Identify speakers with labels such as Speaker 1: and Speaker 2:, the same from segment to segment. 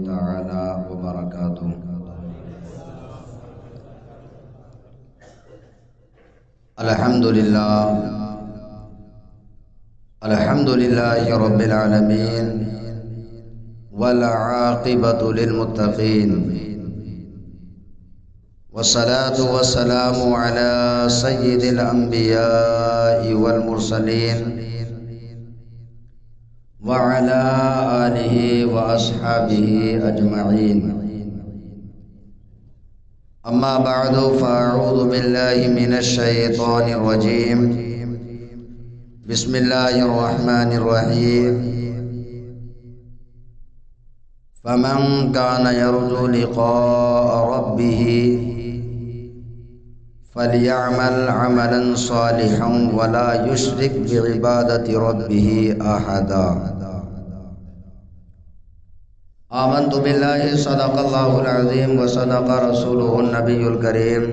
Speaker 1: تعالى وبركاته. الحمد لله رب العالمين والعاقبة للمتقين والصلاة والسلام على سيد الأنبياء والمرسلين وعلى آله وأصحابه أجمعين. أما بعد فأعوذ بالله من الشيطان الرجيم. بسم الله الرحمن الرحيم. فمن كان يرجو لقاء ربه فليعمل عملا صالحا ولا يشرك بعبادة ربه أحدا. آمنت بالله صدق الله العظيم وصدق رسوله النبي الكريم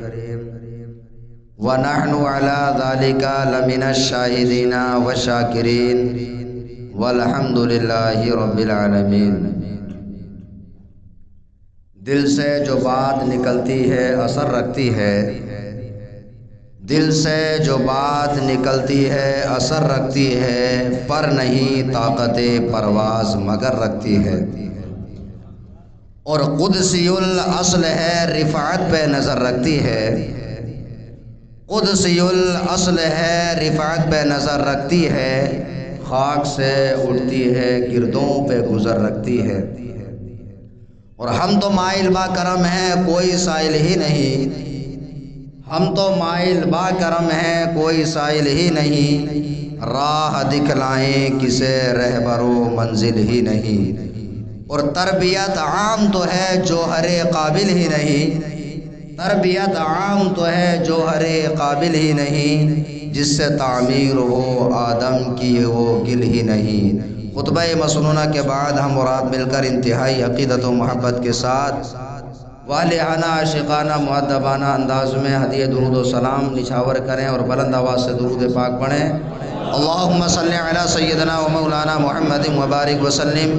Speaker 1: ونحن على ذلك لمن الشاهدين والشاكرين والحمد لله رب العالمين. دل سے جو بات نکلتی ہے اثر رکھتی ہے، دل سے جو بات نکلتی ہے اثر رکھتی ہے، پر نہیں طاقت پرواز مگر رکھتی ہے، اور قدسی الاصل ہے رفعت پہ نظر رکھتی ہے، قدسی الاصل ہے رفعت پہ نظر رکھتی ہے، خاک سے اٹھتی ہے گردوں پہ گزر رکھتی ہے. اور ہم تو مائل با کرم ہیں کوئی سائل ہی نہیں، ہم تو مائل با کرم ہیں کوئی سائل ہی نہیں، راہ دکھلائیں کسے رہبر و منزل ہی نہیں. اور تربیت عام تو ہے جوہر قابل ہی نہیں، تربیت عام تو ہے جوہر قابل ہی نہیں، جس سے تعمیر ہو آدم کی وہ گل ہی نہیں. خطبہ مسنونہ کے بعد ہم مراد مل کر انتہائی عقیدت و محبت کے ساتھ والہانہ عاشقانہ مؤدبانہ انداز میں ہدیہ درود و سلام نچھاور کریں اور بلند آواز سے درود پاک پڑھیں. اللہم صلی علی سیدنا و مولانا محمد مبارک وسلم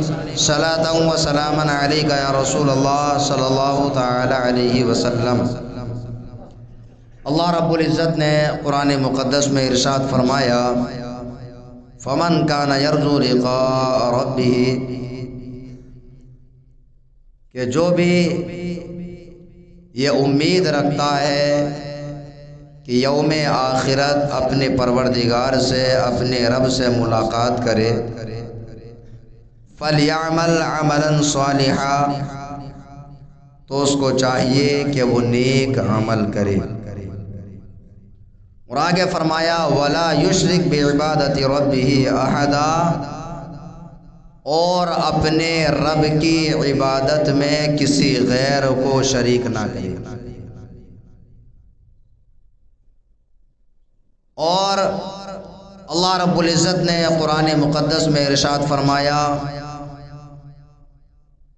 Speaker 1: صلاۃ و سلاما علیک یا رسول اللہ صلی اللہ تعالی علیہ وسلم. اللہ رب العزت نے قرآن مقدس میں ارشاد فرمایا فمن کان یرجو لقاء ربہ، کہ جو بھی یہ امید رکھتا ہے کہ یوم آخرت اپنے پروردگار سے اپنے رب سے ملاقات کرے، فَلْيَعْمَلْ عَمَلًا صَالِحًا، تو اس کو چاہیے کہ وہ نیک عمل کرے. اور آگے فرمایا وَلَا يُشْرِكْ بِعِبَادَةِ رَبِّهِ أَحَدًا، اور اپنے رب کی عبادت میں کسی غیر کو شریک نہ کرے. اور اللہ رب العزت نے قرآن مقدس میں ارشاد فرمایا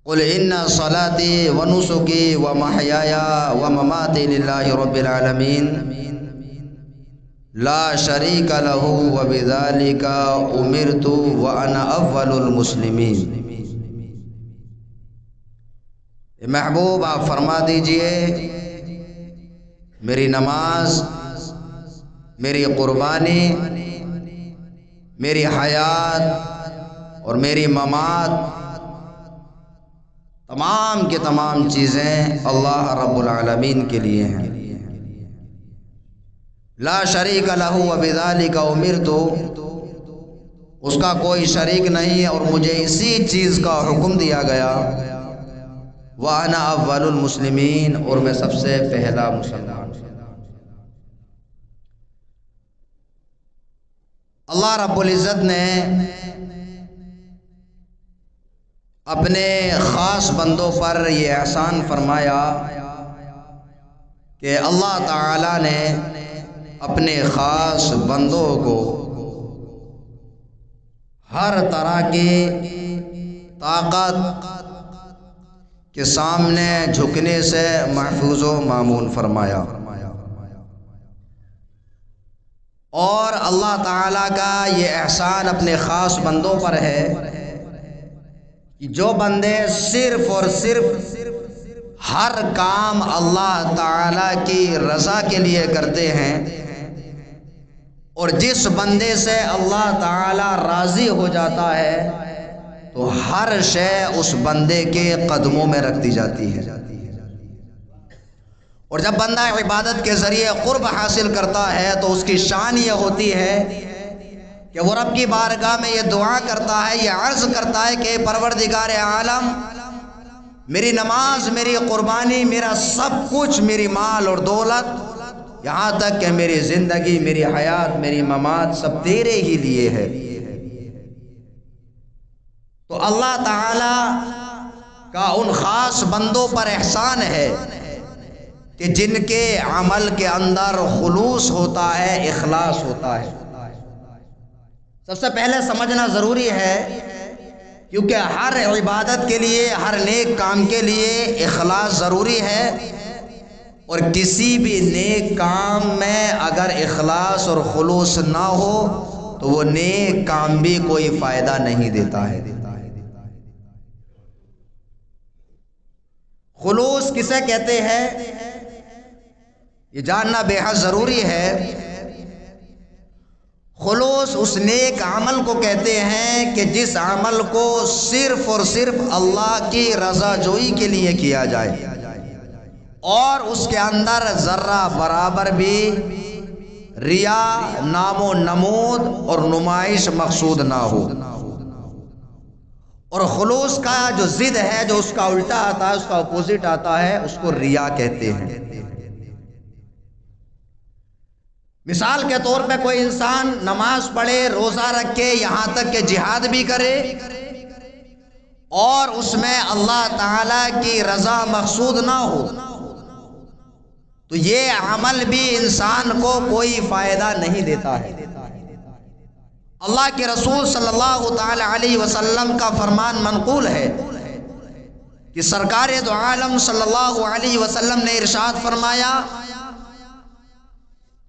Speaker 1: قُلْ إِنَّ صَلَاتِي وَنُسُكِي وَمَحْيَايَ وَمَمَاتِي لِلَّهِ رَبِّ الْعَالَمِينَ لَا شَرِيكَ لَهُ وَبِذَلِكَ أُمِرْتُ وَأَنَا أَوَّلُ الْمُسْلِمِينَ. محبوب آپ فرما دیجئے میری نماز، میری قربانی، میری حیات اور میری ممات، تمام کے تمام چیزیں اللہ رب العالمین کے لیے ہیں. لا شریک لہ وبذالک امرت، اس کا کوئی شریک نہیں اور مجھے اسی چیز کا حکم دیا گیا. وَأَنَا أَوَّلُ الْمُسْلِمِينَ، اور میں سب سے پہلا مسلمان. اللہ رب العزت نے اپنے خاص بندوں پر یہ احسان فرمایا کہ اللہ تعالی نے اپنے خاص بندوں کو ہر طرح کی طاقت کے سامنے جھکنے سے محفوظ و مامون فرمایا. اور اللہ تعالیٰ کا یہ احسان اپنے خاص بندوں پر ہے جو بندے صرف اور صرف ہر کام اللہ تعالیٰ کی رضا کے لیے کرتے ہیں، اور جس بندے سے اللہ تعالیٰ راضی ہو جاتا ہے تو ہر شے اس بندے کے قدموں میں رکھ دی جاتی ہے۔ اور جب بندہ عبادت کے ذریعے قرب حاصل کرتا ہے تو اس کی شان یہ ہوتی ہے کہ وہ رب کی بارگاہ میں یہ دعا کرتا ہے، یہ عرض کرتا ہے کہ پروردگار عالم، میری نماز، میری قربانی، میرا سب کچھ، میری مال اور دولت، یہاں تک کہ میری زندگی، میری حیات، میری ممات، سب تیرے ہی لیے ہے۔ تو اللہ تعالی کا ان خاص بندوں پر احسان ہے کہ جن کے عمل کے اندر خلوص ہوتا ہے، اخلاص ہوتا ہے۔ سب سے پہلے سمجھنا ضروری ہے، کیونکہ ہر عبادت کے لیے، ہر نیک کام کے لیے اخلاص ضروری ہے، اور کسی بھی نیک کام میں اگر اخلاص اور خلوص نہ ہو تو وہ نیک کام بھی کوئی فائدہ نہیں دیتا ہے۔ خلوص کسے کہتے ہیں یہ جاننا بے حد ضروری ہے۔ خلوص اس نیک عمل کو کہتے ہیں کہ جس عمل کو صرف اور صرف اللہ کی رضا جوئی کے لیے کیا جائے، اور اس کے اندر ذرہ برابر بھی ریا، نام و نمود اور نمائش مقصود نہ ہو۔ اور خلوص کا جو ضد ہے، جو اس کا الٹا آتا ہے، اس کا اپوزٹ آتا ہے، اس کو ریا کہتے ہیں۔ مثال کے طور پہ کوئی انسان نماز پڑھے، روزہ رکھے، یہاں تک کہ جہاد بھی کرے، اور اس میں اللہ تعالی کی رضا مقصود نہ ہو، تو یہ عمل بھی انسان کو کوئی فائدہ نہیں دیتا ہے۔ اللہ کے رسول صلی اللہ تعالی علیہ وسلم کا فرمان منقول ہے کہ سرکار دو عالم صلی اللہ علیہ وسلم نے ارشاد فرمایا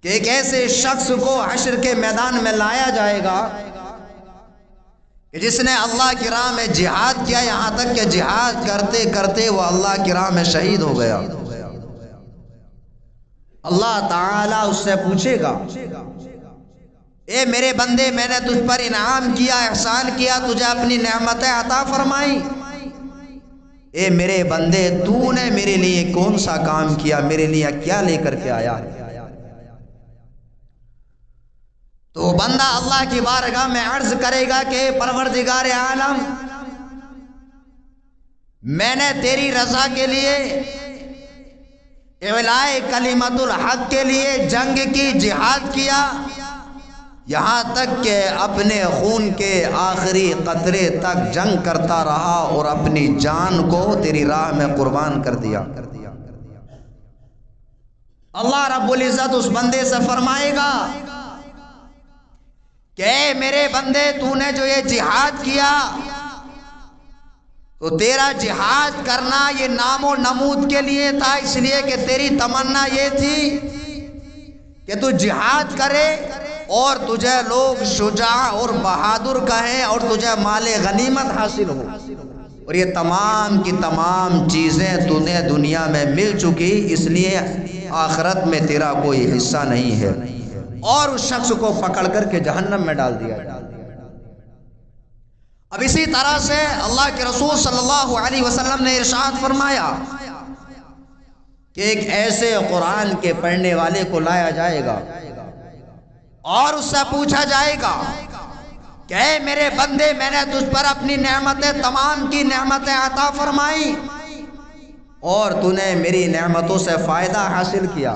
Speaker 1: کہ ایک ایسے شخص کو حشر کے میدان میں لایا جائے گا کہ جس نے اللہ کی راہ میں جہاد کیا، یہاں تک کہ جہاد کرتے کرتے وہ اللہ کی راہ میں شہید ہو گیا۔ اللہ تعالیٰ اس سے پوچھے گا، اے میرے بندے، میں نے تجھ پر انعام کیا، احسان کیا، تجھے اپنی نعمتیں عطا فرمائی، اے میرے بندے تو نے میرے لیے کون سا کام کیا، میرے لیے کیا لے کر کے آیا ہے؟ تو بندہ اللہ کی بارگاہ میں عرض کرے گا کہ پروردگار عالم، میں نے تیری رضا کے لیے، اعلاء کلمت الحق کے لیے جنگ کی، جہاد کیا، یہاں تک کہ اپنے خون کے آخری قطرے تک جنگ کرتا رہا اور اپنی جان کو تیری راہ میں قربان کر دیا۔ اللہ رب العزت اس بندے سے فرمائے گا کہ اے میرے بندے، تو نے جو یہ جہاد کیا، تو تیرا جہاد کرنا یہ نام و نمود کے لیے تھا، اس لیے کہ تیری تمنا یہ تھی کہ تو جہاد کرے اور تجھے لوگ شجاع اور بہادر کہیں اور تجھے مال غنیمت حاصل ہو، اور یہ تمام کی تمام چیزیں تجھے دنیا میں مل چکی، اس لیے آخرت میں تیرا کوئی حصہ نہیں ہے، اور اس شخص کو پکڑ کر کے جہنم میں ڈال دیا جائے۔ اب اسی طرح سے اللہ کے رسول صلی اللہ علیہ وسلم نے ارشاد فرمایا کہ ایک ایسے قرآن کے پڑھنے والے کو لایا جائے گا اور اس سے پوچھا جائے گا کہ اے میرے بندے، میں نے تجھ پر اپنی نعمتیں، تمام کی نعمتیں عطا فرمائی، اور تو نے میری نعمتوں سے فائدہ حاصل کیا،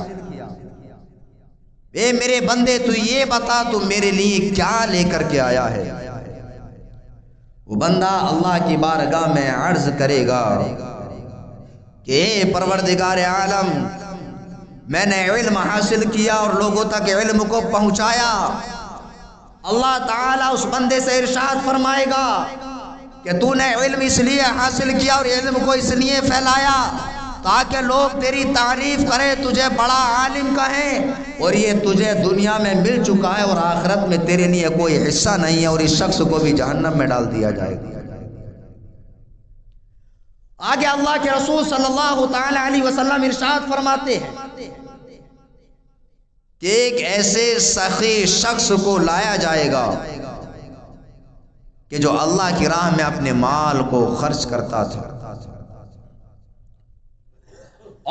Speaker 1: اے میرے بندے تو یہ بتا تو میرے لیے کیا لے کر کے آیا ہے؟ وہ بندہ اللہ کی بارگاہ میں عرض کرے گا کہ اے پروردگار عالم، میں نے علم حاصل کیا اور لوگوں تک علم کو پہنچایا۔ اللہ تعالیٰ اس بندے سے ارشاد فرمائے گا کہ تو نے علم اس لیے حاصل کیا اور علم کو اس لیے پھیلایا تاکہ لوگ تیری تعریف کریں، تجھے بڑا عالم کہیں، اور یہ تجھے دنیا میں مل چکا ہے اور آخرت میں تیرے لیے کوئی حصہ نہیں ہے، اور اس شخص کو بھی جہنم میں ڈال دیا جائے گا۔ آگے اللہ کے رسول صلی اللہ تعالی علیہ وسلم ارشاد فرماتے ہیں کہ ایک ایسے سخی شخص کو لایا جائے گا کہ جو اللہ کی راہ میں اپنے مال کو خرچ کرتا تھا،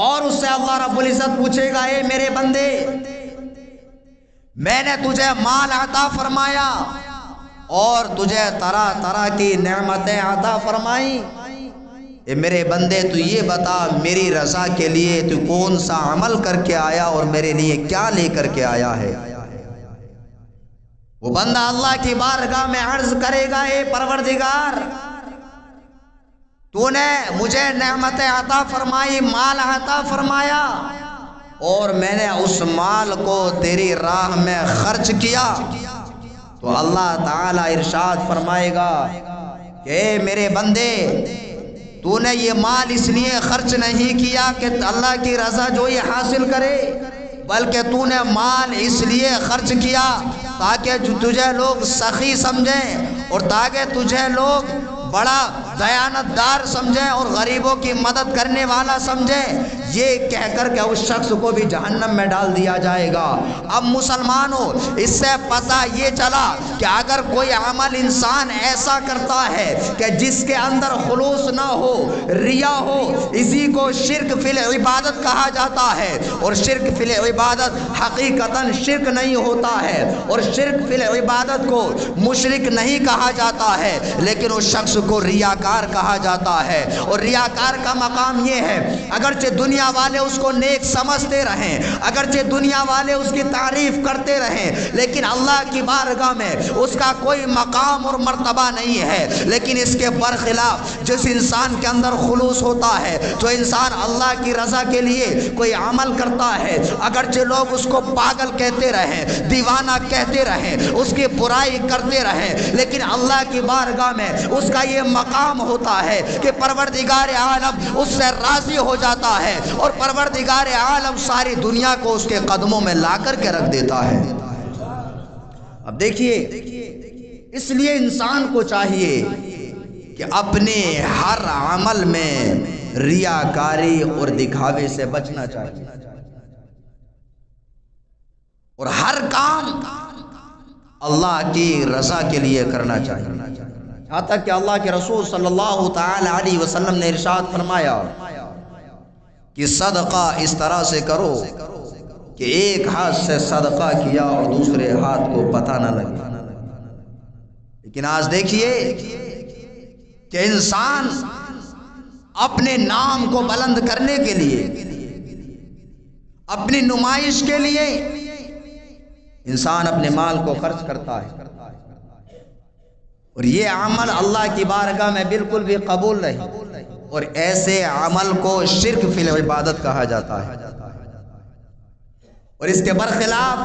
Speaker 1: اور اس سے اللہ رب العزت پوچھے گا، اے میرے بندے، میں نے تجھے مال عطا فرمایا اور تجھے طرح طرح کی نعمتیں عطا فرمائی، اے میرے بندے تو یہ بتا میری رضا کے لیے تو کون سا عمل کر کے آیا اور میرے لیے کیا لے کر کے آیا ہے؟ وہ بندہ اللہ کی بارگاہ میں عرض کرے گا، اے پروردگار، تو نے مجھے نعمتیں عطا فرمائی، مال عطا فرمایا، اور میں نے اس مال کو تیری راہ میں خرچ کیا، تو اللہ تعالی ارشاد فرمائے گا کہ اے میرے بندے، تو نے یہ مال اس لیے خرچ نہیں کیا کہ اللہ کی رضا جوئی حاصل کرے، بلکہ تو نے مال اس لیے خرچ کیا تاکہ تجھے لوگ سخی سمجھیں اور تاکہ تجھے لوگ بڑا دیانتدار سمجھیں اور غریبوں کی مدد کرنے والا سمجھیں، یہ کہہ کر کے اس شخص کو بھی جہنم میں ڈال دیا جائے گا۔ اب مسلمانوں، اس سے پتہ یہ چلا کہ اگر کوئی عمل انسان ایسا کرتا ہے کہ جس کے اندر خلوص نہ ہو، ریا ہو، اسی کو شرک فی العبادت کہا جاتا ہے، اور شرک فی العبادت حقیقتاً شرک نہیں ہوتا ہے، اور شرک فی العبادت کو مشرک نہیں کہا جاتا ہے، لیکن اس شخص کو ریاکار کہا جاتا ہے۔ اور ریاکار کا مقام یہ ہے، اگرچہ دنیا والے اس کو نیک سمجھتے رہیں، اگرچہ دنیا والے اس کی تعریف کرتے رہیں، لیکن اللہ کی بارگاہ میں اس کا کوئی مقام اور مرتبہ نہیں ہے۔ لیکن اس کے برخلاف جس انسان کے اندر خلوص ہوتا ہے، جو انسان اللہ کی رضا کے لیے کوئی عمل کرتا ہے، اگرچہ لوگ اس کو پاگل کہتے رہیں، دیوانہ کہتے رہیں، اس کی برائی کرتے رہیں، لیکن اللہ کی بارگاہ میں اس کا یہ مقام ہوتا ہے کہ پروردگار عالم اس سے راضی ہو جاتا ہے، اور پروردگار عالم ساری دنیا کو اس کے قدموں میں لا کر کے رکھ دیتا ہے۔ اب دیکھیے، اس لیے انسان کو چاہیے کہ اپنے ہر عمل میں ریاکاری اور دکھاوے سے بچنا چاہیے، اور ہر کام اللہ کی رضا کے لیے کرنا چاہیے۔ یہاں تک کہ اللہ کے رسول صلی اللہ تعالی علیہ وسلم نے ارشاد فرمایا کہ صدقہ اس طرح سے کرو کہ ایک ہاتھ سے صدقہ کیا اور دوسرے ہاتھ کو پتہ نہ لگے۔ لیکن آج دیکھیے کہ انسان اپنے نام کو بلند کرنے کے لیے، اپنی نمائش کے لیے انسان اپنے مال کو خرچ کرتا ہے، اور یہ عمل اللہ کی بارگاہ میں بالکل بھی قبول نہیں، اور ایسے عمل کو شرک فی العبادت کہا جاتا ہے۔ اور اس کے برخلاف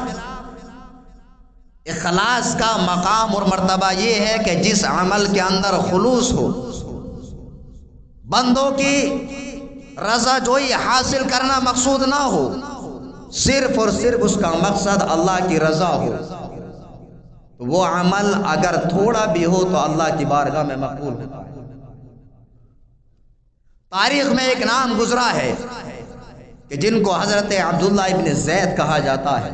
Speaker 1: اخلاص کا مقام اور مرتبہ یہ ہے کہ جس عمل کے اندر خلوص ہو، بندوں کی رضا جوئی حاصل کرنا مقصود نہ ہو، صرف اور صرف اس کا مقصد اللہ کی رضا ہو، تو وہ عمل اگر تھوڑا بھی ہو تو اللہ کی بارگاہ میں مقبول ہوتا ہے۔ تاریخ میں ایک نام گزرا ہے کہ جن کو حضرت عبداللہ ابن زید کہا جاتا ہے۔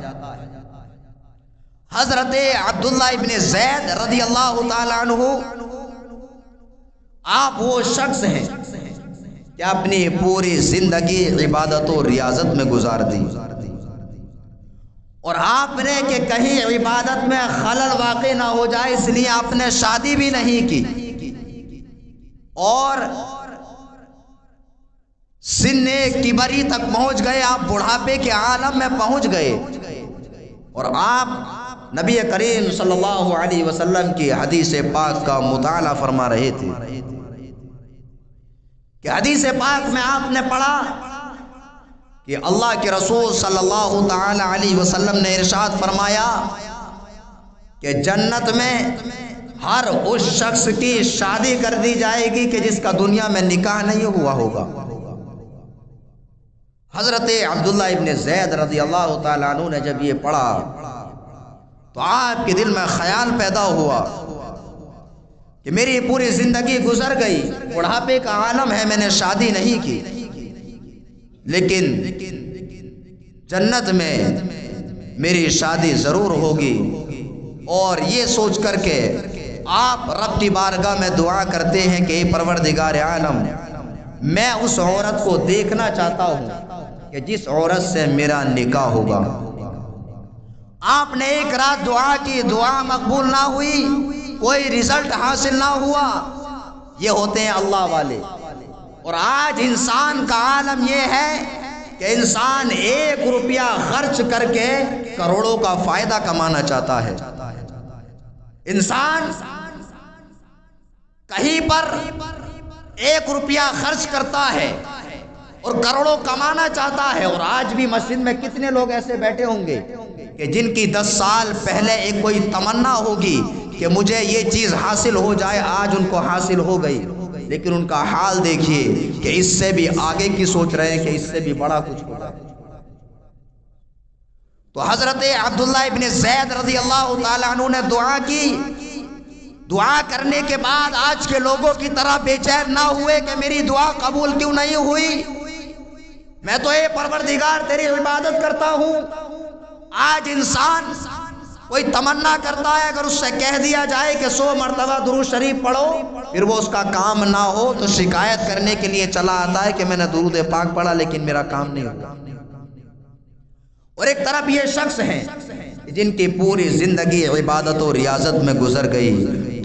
Speaker 1: حضرت عبداللہ ابن زید رضی اللہ تعالیٰ عنہ، آپ وہ شخص ہیں کہ اپنی پوری زندگی عبادت و ریاضت میں گزار دی، اور آپ نے کہ کہیں عبادت میں خلل واقع نہ ہو جائے اس لیے آپ نے شادی بھی نہیں کی، اور سن کبری تک پہنچ گئے، آپ بڑھاپے کے عالم میں پہنچ گئے، اور آپ نبی کریم صلی اللہ علیہ وسلم کی حدیث پاک کا مطالعہ فرما رہے تھے کہ حدیث پاک میں آپ نے پڑھا کہ اللہ کے رسول صلی اللہ تعالی علیہ وسلم نے ارشاد فرمایا کہ جنت میں ہر اس شخص کی شادی کر دی جائے گی کہ جس کا دنیا میں نکاح نہیں ہوا ہوگا۔ حضرت عبداللہ ابن زید رضی اللہ تعالیٰ عنہ نے جب یہ پڑھا تو آپ کے دل میں خیال پیدا ہوا کہ میری پوری زندگی گزر گئی، بڑھاپے کا عالم ہے، میں نے شادی نہیں کی، لیکن جنت میں میری شادی ضرور ہوگی۔ اور یہ سوچ کر کے آپ رب کی بارگاہ میں دعا کرتے ہیں کہ اے پروردگار عالم، میں اس عورت کو دیکھنا چاہتا ہوں کہ جس عورت سے میرا نکاح ہوگا۔ آپ نے ایک رات دعا کی، دعا مقبول نہ ہوئی، کوئی رزلٹ حاصل نہ ہوا، یہ ہوتے ہیں اللہ والے۔ اور آج انسان کا عالم یہ ہے کہ انسان 1 روپیہ خرچ کر کے کروڑوں کا فائدہ کمانا چاہتا ہے۔ انسان کہیں پر 1 روپیہ خرچ کرتا ہے اور کروڑوں کمانا چاہتا ہے۔ اور آج بھی مسجد میں کتنے لوگ ایسے بیٹھے ہوں گے کہ جن کی 10 سال پہلے ایک کوئی تمنا ہوگی کہ مجھے یہ چیز حاصل ہو جائے، آج ان کو حاصل ہو گئی، لیکن ان کا حال دیکھیے کہ اس سے بھی آگے کی سوچ رہے ہیں کہ اس سے بھی بڑا کچھ ہوگا۔ تو حضرت عبداللہ ابن زید رضی اللہ تعالیٰ عنہ نے دعا کی، دعا کرنے کے بعد آج کے لوگوں کی طرح بے چین نہ ہوئے کہ میری دعا قبول کیوں نہیں ہوئی، میں تو اے پروردگار تیری عبادت کرتا ہوں۔ آج انسان کوئی تمنا کرتا ہے، اگر اس سے کہہ دیا جائے کہ 100 مرتبہ درود شریف پڑھو، پھر وہ اس کا کام نہ ہو تو شکایت کرنے کے لیے چلا آتا ہے کہ میں نے درود پاک پڑھا لیکن میرا کام نہیں ہوا۔ اور ایک طرف یہ شخص ہیں جن کی پوری زندگی عبادت و ریاضت میں گزر گئی،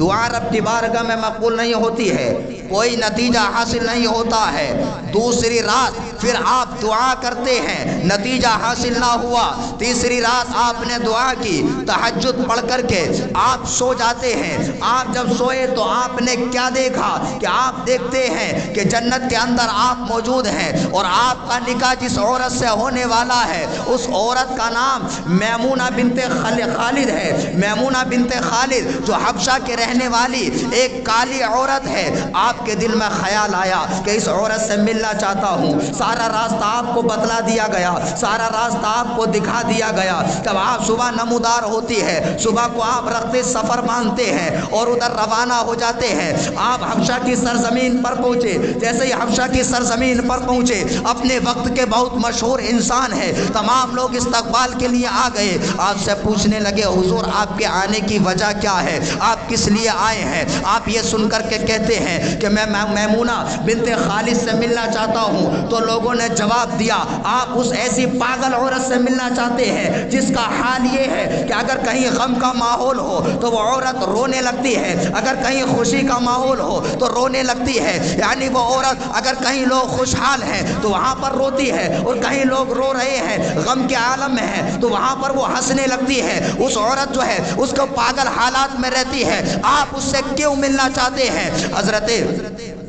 Speaker 1: دعا رب کی بارگاہ میں مقبول نہیں ہوتی ہے، کوئی نتیجہ حاصل نہیں ہوتا ہے، دوسری رات پھر آپ دعا کرتے ہیں، نتیجہ حاصل نہ ہوا، تیسری رات آپ نے دعا کی، تہجد پڑھ کر کے آپ سو جاتے ہیں۔ آپ جب سوئے تو آپ نے کیا دیکھا کہ آپ دیکھتے ہیں کہ جنت کے اندر آپ موجود ہیں، اور آپ کا نکاح جس عورت سے ہونے والا ہے اس عورت کا نام میمونہ بنت خالد ہے۔ میمونہ بنت خالد جو حبشہ کے رہنے والی ایک کالی عورت ہے۔ آپ کے دل میں خیال آیا کہ اس عورت سے ملنا چاہتا ہوں، سارا راستہ آپ کو بتلا دیا گیا، سارا راستہ آپ کو دکھا دیا گیا۔ جب آپ صبح نمودار ہوتی ہے، صبح کو آپ رخت سفر باندھتے ہیں اور ادھر روانہ ہو جاتے ہیں۔ آپ حبشہ کی سرزمین پر پہنچے، جیسے ہی حبشہ کی سرزمین پر پہنچے، اپنے وقت کے بہت مشہور انسان ہے، تمام لوگ استقبال کے لیے آ گئے، آپ سے پوچھنے لگے حضور آپ کے آنے کی وجہ کیا ہے، آپ کس لیے آئے ہیں؟ آپ یہ سن کر کے کہتے ہیں کہ میں میمونہ بنت خالد سے ملنا چاہتا ہوں، تو لوگوں نے جواب دیا آپ اس ایسی پاگل عورت سے ملنا چاہتے ہیں جس کا حال یہ ہے کہ اگر کہیں غم کا ماحول ہو تو وہ عورت رونے لگتی ہے، اگر کہیں خوشی کا ماحول ہو تو رونے لگتی ہے، یعنی وہ عورت اگر کہیں لوگ خوشحال ہیں تو وہاں پر روتی ہے، اور کہیں لوگ رو رہے ہیں غم کے عالم میں ہے تو وہاں پر وہ ہنسنے لگتی ہے۔ اس عورت جو ہے اس کو پاگل حالات میں رہتی ہے، آپ اس سے کیوں ملنا چاہتے ہیں؟ حضرت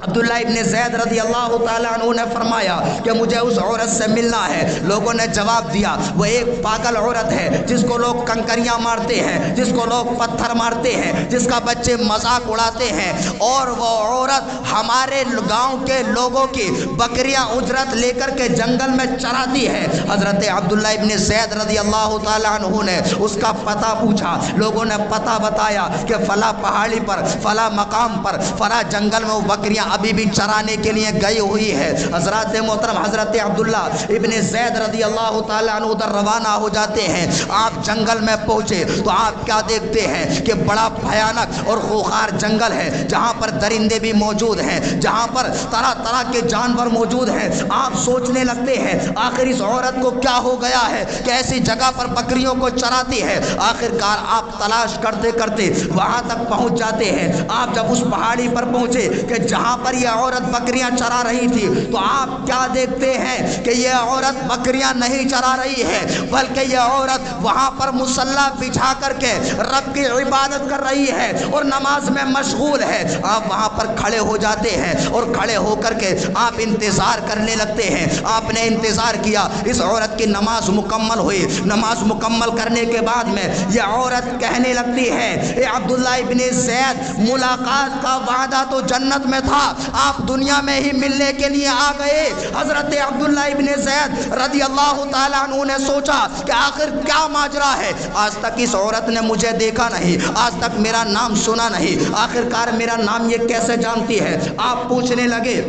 Speaker 1: عبداللہ ابن زید رضی اللہ تعالیٰ عنہ نے فرمایا کہ مجھے اس عورت سے ملنا ہے۔ لوگوں نے جواب دیا وہ ایک پاگل عورت ہے جس کو لوگ کنکریاں مارتے ہیں، جس کو لوگ پتھر مارتے ہیں، جس کا بچے مذاق اڑاتے ہیں، اور وہ عورت ہمارے گاؤں کے لوگوں کی بکریاں اجرت لے کر کے جنگل میں چراتی ہے۔ حضرت عبداللہ ابن زید رضی اللہ تعالیٰ عنہ نے اس کا پتہ پوچھا، لوگوں نے پتہ بتایا کہ فلاں پہاڑی پر، فلاں مقام پر، فلاں جنگل میں وہ بکریاں ابھی بھی چرانے کے لیے گئی ہوئی ہے۔ حضرات محترم حضرت عبداللہ ابن زید رضی اللہ تعالیٰ عنہ ادھر روانہ ہو جاتے ہیں۔ آپ جنگل میں پہنچے تو آپ کیا دیکھتے ہیں کہ بڑا بھیانک اور خوخار جنگل ہے، جہاں پر درندے بھی موجود ہیں، جہاں پر طرح طرح کے جانور موجود ہیں۔ آپ سوچنے لگتے ہیں آخر اس عورت کو کیا ہو گیا ہے کہ ایسی جگہ پر بکریوں کو چراتی ہے۔ آخر کار آپ تلاش کرتے کرتے وہاں تک پہنچ جاتے ہیں۔ آپ جب اس پہاڑی پر پہنچے کہ جہاں پر یہ عورت بکریاں چرا رہی تھی تو آپ کیا دیکھتے ہیں کہ یہ عورت بکریاں نہیں چرا رہی ہے، بلکہ یہ عورت وہاں پر مصلی بچھا کر کے رب کی عبادت کر رہی ہے اور نماز میں مشغول ہے۔ آپ وہاں پر کھڑے ہو جاتے ہیں اور کھڑے ہو کر کے آپ انتظار کرنے لگتے ہیں۔ آپ نے انتظار کیا، اس عورت کی نماز مکمل ہوئی۔ نماز مکمل کرنے کے بعد میں یہ عورت کہنے لگتی ہے اے عبداللہ ابن زید، ملاقات کا وعدہ تو جنت میں تھا، آپ دنیا میں ہی ملنے کے لیے آ گئے۔ حضرت عبداللہ ابن زید رضی اللہ تعالیٰ عنہ نے سوچا کہ آخر کیا ماجرا ہے، آج تک اس عورت نے مجھے دیکھا نہیں، آج تک میرا نام سنا نہیں، آخرکار میرا نام یہ کیسے جانتی ہے۔ آپ پوچھنے لگے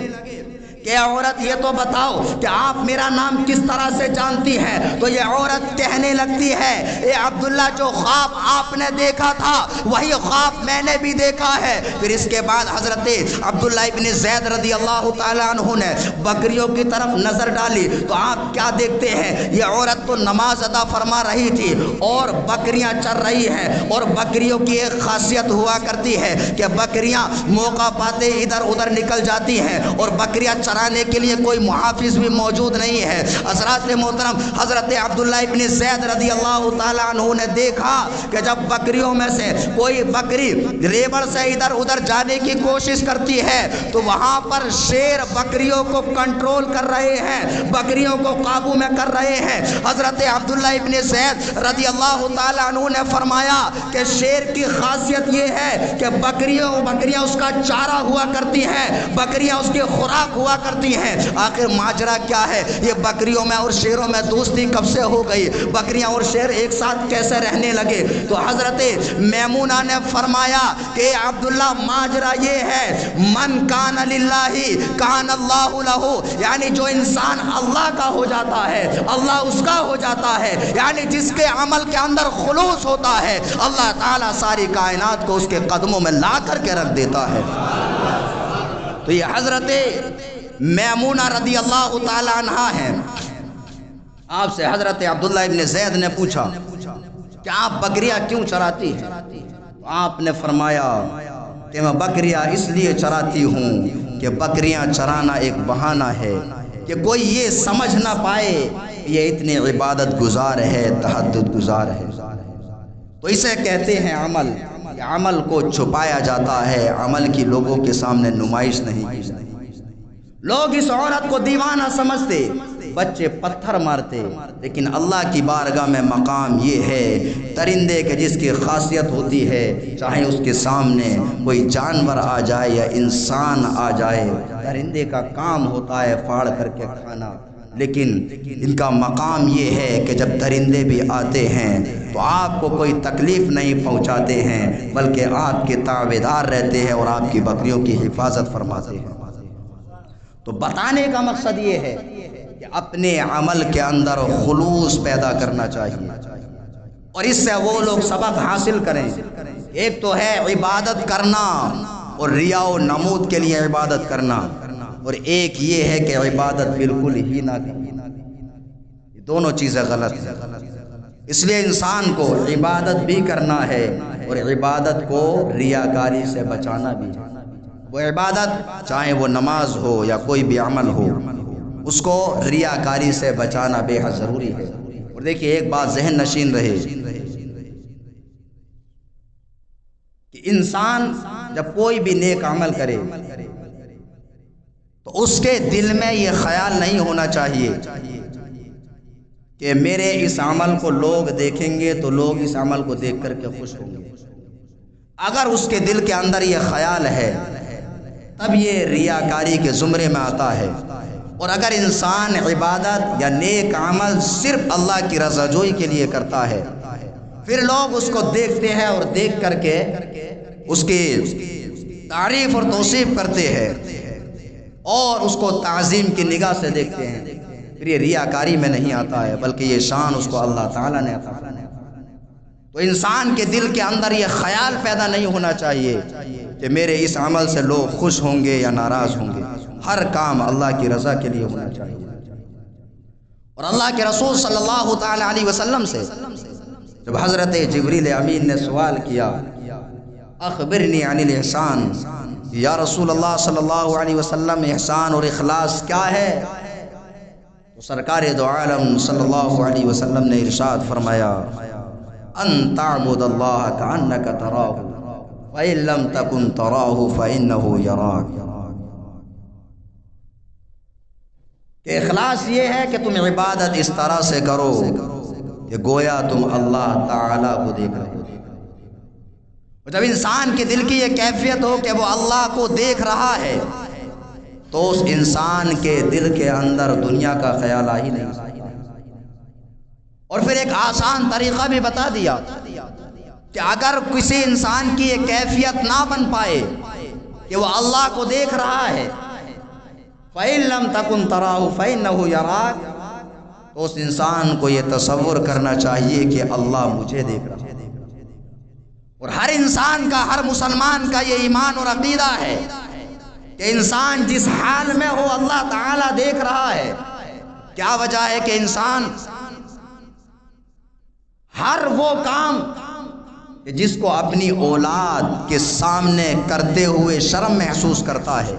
Speaker 1: کہ عورت یہ تو بتاؤ کہ آپ میرا نام کس طرح سے جانتی ہے؟ تو یہ عورت کہنے لگتی ہے، اے عبداللہ، جو خواب آپ نے دیکھا تھا وہی خواب میں نے بھی دیکھا ہے۔ پھر اس کے بعد حضرت عبداللہ ابن زید رضی اللہ تعالیٰ عنہ نے بکریوں کی طرف نظر ڈالی تو آپ کیا دیکھتے ہیں، یہ عورت تو نماز ادا فرما رہی تھی اور بکریاں چر رہی ہیں، اور بکریوں کی ایک خاصیت ہوا کرتی ہے کہ بکریاں موقع پاتے ادھر ادھر نکل جاتی ہیں، اور بکریاں چرانے کے لیے کوئی محافظ بھی موجود نہیں ہے۔ حضرات محترم، حضرت عبداللہ ابن زید رضی اللہ تعالیٰ عنہ نے دیکھا کہ جب بکریوں میں سے کوئی بکری ریبڑ سے ادھر ادھر جانے کی کوشش کرتی ہے تو وہاں پر شیر بکریوں کو کنٹرول کر رہے ہیں، بکریوں کو قابو میں کر رہے ہیں۔ حضرت عبداللہ ابن زید رضی اللہ تعالیٰ عنہ نے فرمایا کہ شیر کی خاصیت یہ ہے کہ بکریاں اس کا چارہ ہوا کرتی ہیں، بکریاں اس کی خوراک ہوا کرتی ہیں۔ آخر ماجرا کیا ہے؟ یہ بکریوں میں اور شیروں میں دوستی کب سے ہو گئی؟ بکریاں اور شیر ایک ساتھ کیسے رہنے لگے؟ تو حضرت میمونہ نے فرمایا کہ عبداللہ، ماجرا یہ ہے، من کان للہ کان اللہ لہ، یعنی جو انسان اللہ کا ہو جاتا ہے اللہ اس کا ہو جاتا ہے، یعنی جس کے عمل کے اندر خلوص ہوتا ہے اللہ تعالیٰ ساری کائنات کو اس کے قدموں میں لا کر کے رکھ دیتا ہے۔ تو یہ حضرت میمونہ رضی اللہ تعالی عنہا ہیں۔ آپ سے حضرت عبداللہ ابن زید نے پوچھا کہ آپ بکریاں کیوں چراتی ہیں؟ آپ نے فرمایا کہ میں بکریاں اس لیے چراتی ہوں کہ بکریاں چرانا ایک بہانہ ہے کہ کوئی یہ سمجھ نہ پائے یہ اتنی عبادت گزار ہے، تہجد گزار ہے۔ تو اسے کہتے ہیں عمل۔ عمل کو چھپایا جاتا ہے، عمل کی لوگوں کے سامنے نمائش نہیں کی جاتی۔ لوگ اس عورت کو دیوانہ سمجھتے، بچے پتھر مارتے، لیکن اللہ کی بارگاہ میں مقام یہ ہے، درندے کے جس کی خاصیت ہوتی ہے چاہے اس کے سامنے کوئی جانور آ جائے یا انسان آ جائے، درندے کا کام ہوتا ہے پھاڑ کر کے کھانا، لیکن ان کا مقام یہ ہے کہ جب درندے بھی آتے ہیں تو آپ کو کوئی تکلیف نہیں پہنچاتے ہیں بلکہ آپ کے تابعدار رہتے ہیں اور آپ کی بکریوں کی حفاظت فرماتے ہیں۔ تو بتانے کا مقصد یہ ہے کہ اپنے عمل کے اندر خلوص پیدا کرنا چاہیے، اور اس سے وہ لوگ سبق حاصل کریں۔ ایک تو ہے عبادت کرنا اور ریا و نمود کے لیے عبادت کرنا، اور ایک یہ ہے کہ عبادت بالکل ہی نہ کرنا۔ یہ دونوں چیزیں غلط ہیں۔ اس لیے انسان کو عبادت بھی کرنا ہے اور عبادت کو ریاکاری سے بچانا بھی ہے۔ وہ عبادت چاہے وہ نماز ہو یا کوئی بھی عمل ہو، اس کو ریاکاری سے بچانا بے حد ضروری ہے۔ اور دیکھیے ایک بات ذہن نشین رہے کہ انسان جب کوئی بھی نیک عمل کرے تو اس کے دل میں یہ خیال نہیں ہونا چاہیے کہ میرے اس عمل کو لوگ دیکھیں گے تو لوگ اس عمل کو دیکھ کر کے خوش ہوں گے۔ اگر اس کے دل کے اندر یہ خیال ہے تب یہ ریاکاری کے زمرے میں آتا ہے۔ اور اگر انسان عبادت یا نیک عمل صرف اللہ کی رضا جوئی کے لیے کرتا ہے، پھر لوگ اس کو دیکھتے ہیں اور دیکھ کر کے اس کی تعریف اور توصیف کرتے ہیں اور اس کو تعظیم کی نگاہ سے دیکھتے ہیں، پھر یہ ریاکاری میں نہیں آتا ہے بلکہ یہ شان اس کو اللہ تعالیٰ نے عطا کی۔ تو انسان کے دل کے اندر یہ خیال پیدا نہیں ہونا چاہیے کہ میرے اس عمل سے لوگ خوش ہوں گے یا ناراض ہوں گے۔ ہر کام اللہ کی رضا کے لیے ہونا چاہیے۔ اور اللہ کے رسول صلی اللہ تعالی علیہ وسلم سے جب حضرت جبریل امین نے سوال کیا اخبرنی عن الاحسان، یا رسول اللہ صلی اللہ علیہ وسلم احسان اور اخلاص کیا ہے، تو سرکار دو عالم صلی اللہ علیہ وسلم نے ارشاد فرمایا ان تعبد اللہ کأنک تراہ فإن لم تکن تراہ فإنہ یراک، کہ اخلاص یہ ہے کہ تم عبادت اس طرح سے کرو کہ گویا تم اللہ تعالیٰ کو دیکھ رہے ہو۔ اور جب انسان کے دل کی یہ کیفیت ہو کہ وہ اللہ کو دیکھ رہا ہے تو اس انسان کے دل کے اندر دنیا کا خیال آ ہی نہیں سکتا۔ اور پھر ایک آسان طریقہ بھی بتا دیا کہ اگر کسی انسان کی یہ کیفیت نہ بن پائے کہ وہ اللہ کو دیکھ رہا ہے، فَإِن لَمْ تَكُنْ تَرَاهُ فَإِنَّهُ يَرَاكَ، تو اس انسان کو یہ تصور کرنا چاہیے کہ اللہ مجھے دیکھ رہا ہے۔ اور ہر انسان کا، ہر مسلمان کا یہ ایمان اور عقیدہ ہے کہ انسان جس حال میں ہو اللہ تعالیٰ دیکھ رہا ہے۔ کیا وجہ ہے کہ انسان ہر وہ کام کہ جس کو اپنی اولاد کے سامنے کرتے ہوئے شرم محسوس کرتا ہے،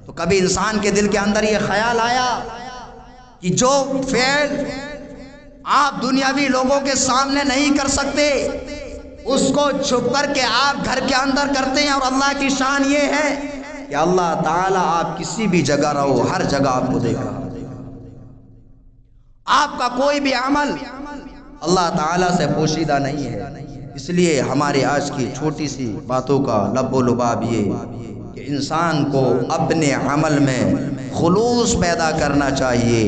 Speaker 1: تو کبھی انسان کے دل کے اندر یہ خیال آیا کہ جو فعل آپ دنیاوی لوگوں کے سامنے نہیں کر سکتے اس کو چھپ کر کے آپ گھر کے اندر کرتے ہیں، اور اللہ کی شان یہ ہے کہ اللہ تعالیٰ آپ کسی بھی جگہ رہو، ہر جگہ آپ کو دیکھ رہا ہے۔ آپ کا کوئی بھی عمل اللہ تعالیٰ سے پوشیدہ نہیں ہے۔ اس لیے ہماری آج کی چھوٹی سی باتوں کا لب و لباب یہ کہ انسان کو اپنے عمل میں خلوص پیدا کرنا چاہیے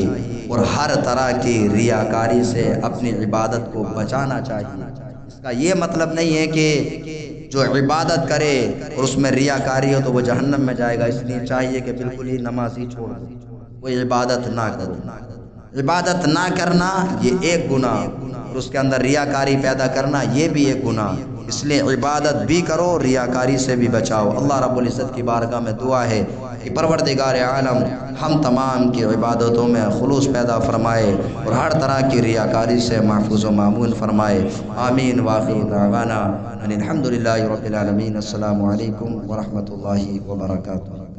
Speaker 1: اور ہر طرح کی ریاکاری سے اپنی عبادت کو بچانا چاہیے۔ اس کا یہ مطلب نہیں ہے کہ جو عبادت کرے اور اس میں ریاکاری ہو تو وہ جہنم میں جائے گا، اس لیے چاہیے کہ بالکل ہی نماز ہی چھوڑ دو، کوئی عبادت نہ کرو۔ عبادت نہ کرنا یہ ایک گناہ، اور اس کے اندر ریاکاری پیدا کرنا یہ بھی ایک گناہ۔ اس لیے عبادت بھی کرو، ریاکاری سے بھی بچاؤ۔ اللہ رب العزت کی بارگاہ میں دعا ہے کہ پروردگار عالم ہم تمام کی عبادتوں میں خلوص پیدا فرمائے اور ہر طرح کی ریاکاری سے محفوظ و مامون فرمائے۔ آمین۔ وآخر دعوانا ان الحمد للہ رب العالمین۔ السلام علیکم ورحمۃ اللہ وبرکاتہ۔